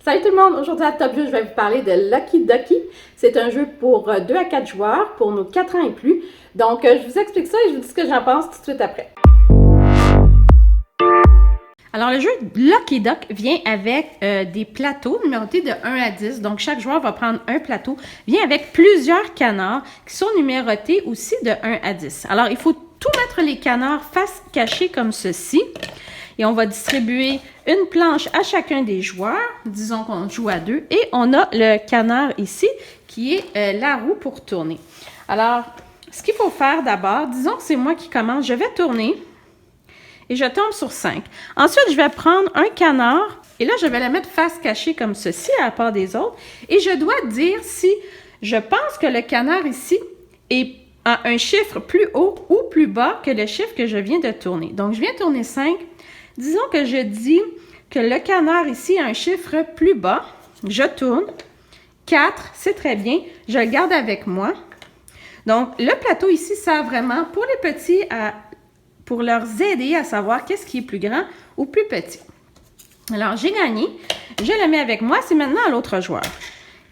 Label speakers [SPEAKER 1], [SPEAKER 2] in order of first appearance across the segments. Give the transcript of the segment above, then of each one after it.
[SPEAKER 1] Salut tout le monde! Aujourd'hui à Top Jeu, je vais vous parler de Lucky Ducky. C'est un jeu pour 2 à 4 joueurs, pour nos 4 ans et plus. Donc, je vous explique ça et je vous dis ce que j'en pense tout de suite après. Alors, le jeu Lucky Duck vient avec des plateaux numérotés de 1 à 10. Donc, chaque joueur va prendre un plateau. Vient avec plusieurs canards qui sont numérotés aussi de 1 à 10. Alors, il faut tout mettre les canards face cachée comme ceci. Et on va distribuer une planche à chacun des joueurs. Disons qu'on joue à 2. Et on a le canard ici qui est la roue pour tourner. Alors, ce qu'il faut faire d'abord, disons que c'est moi qui commence. Je vais tourner et je tombe sur 5. Ensuite, je vais prendre un canard et là, je vais le mettre face cachée comme ceci à la part des autres. Et je dois dire si je pense que le canard ici a un chiffre plus haut ou plus bas que le chiffre que je viens de tourner. Donc, je viens de tourner 5. Disons que je dis que le canard ici a un chiffre plus bas. Je tourne. 4, c'est très bien. Je le garde avec moi. Donc, le plateau ici sert vraiment pour les petits, pour leur aider à savoir qu'est-ce qui est plus grand ou plus petit. Alors, j'ai gagné. Je le mets avec moi. C'est maintenant à l'autre joueur.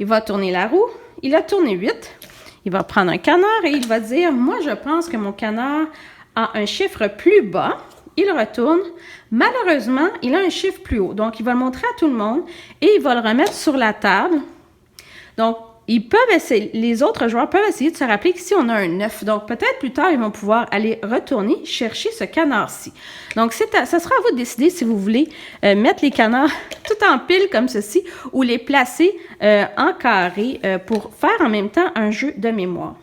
[SPEAKER 1] Il va tourner la roue. Il a tourné 8. Il va prendre un canard et il va dire, moi, je pense que mon canard a un chiffre plus bas. Il retourne. Malheureusement, il a un chiffre plus haut. Donc, il va le montrer à tout le monde et il va le remettre sur la table. Donc, les autres joueurs peuvent essayer de se rappeler qu'ici, on a un 9. Donc, peut-être plus tard, ils vont pouvoir aller retourner chercher ce canard-ci. Donc, ça sera à vous de décider si vous voulez mettre les canards tout en pile comme ceci ou les placer en carré pour faire en même temps un jeu de mémoire.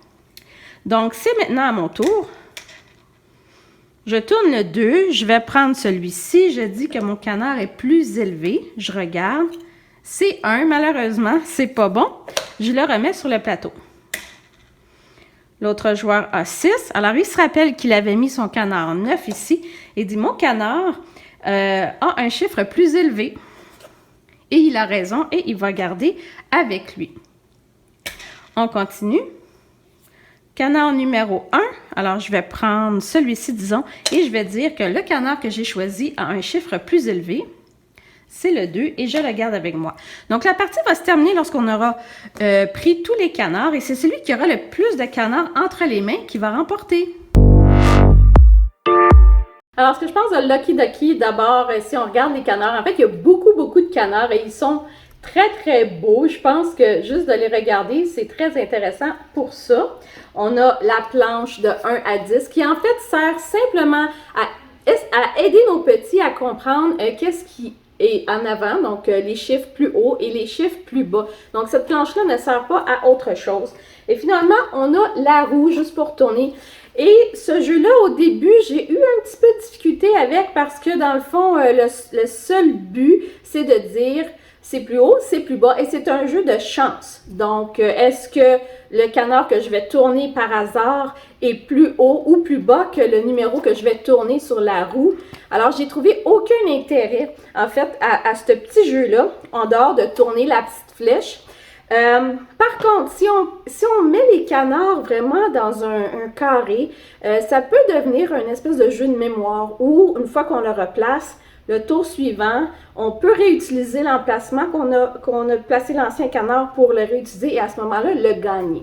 [SPEAKER 1] Donc, c'est maintenant à mon tour. Je tourne le 2, je vais prendre celui-ci. Je dis que mon canard est plus élevé. Je regarde. C'est 1, malheureusement, c'est pas bon. Je le remets sur le plateau. L'autre joueur a 6. Alors, il se rappelle qu'il avait mis son canard 9 ici. Et dit, mon canard a un chiffre plus élevé. Et il a raison et il va garder avec lui. On continue. Canard numéro 1, alors je vais prendre celui-ci, disons, et je vais dire que le canard que j'ai choisi a un chiffre plus élevé. C'est le 2 et je le garde avec moi. Donc, la partie va se terminer lorsqu'on aura pris tous les canards et c'est celui qui aura le plus de canards entre les mains qui va remporter. Alors, ce que je pense de Lucky Ducky, d'abord, si on regarde les canards, en fait, il y a beaucoup de canards et ils sont très beaux. Je pense que juste de les regarder, c'est très intéressant pour ça. On a la planche de 1 à 10 qui en fait sert simplement à aider nos petits à comprendre qu'est-ce qui est en avant, donc les chiffres plus hauts et les chiffres plus bas. Donc cette planche-là ne sert pas à autre chose. Et finalement, on a la roue juste pour tourner. Et ce jeu-là, au début, j'ai eu un petit peu de difficulté avec parce que dans le fond, le seul but, c'est de dire c'est plus haut, c'est plus bas et c'est un jeu de chance. Donc, est-ce que le canard que je vais tourner par hasard est plus haut ou plus bas que le numéro que je vais tourner sur la roue? Alors, j'ai trouvé aucun intérêt, en fait, à ce petit jeu-là, en dehors de tourner la petite flèche. Par contre, si on met les canards vraiment dans un carré, ça peut devenir une espèce de jeu de mémoire où, une fois qu'on le replace, le tour suivant, on peut réutiliser l'emplacement qu'on a placé l'ancien canard pour le réutiliser et à ce moment-là, le gagner.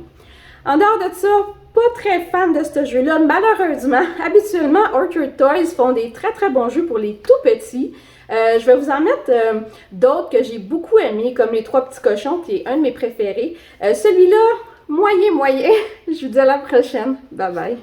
[SPEAKER 1] En dehors de ça, pas très fan de ce jeu-là, malheureusement. Habituellement, Orchard Toys font des très bons jeux pour les tout petits. Je vais vous en mettre d'autres que j'ai beaucoup aimés, comme les 3 petits cochons, qui est un de mes préférés. Celui-là, moyen. Je vous dis à la prochaine. Bye bye.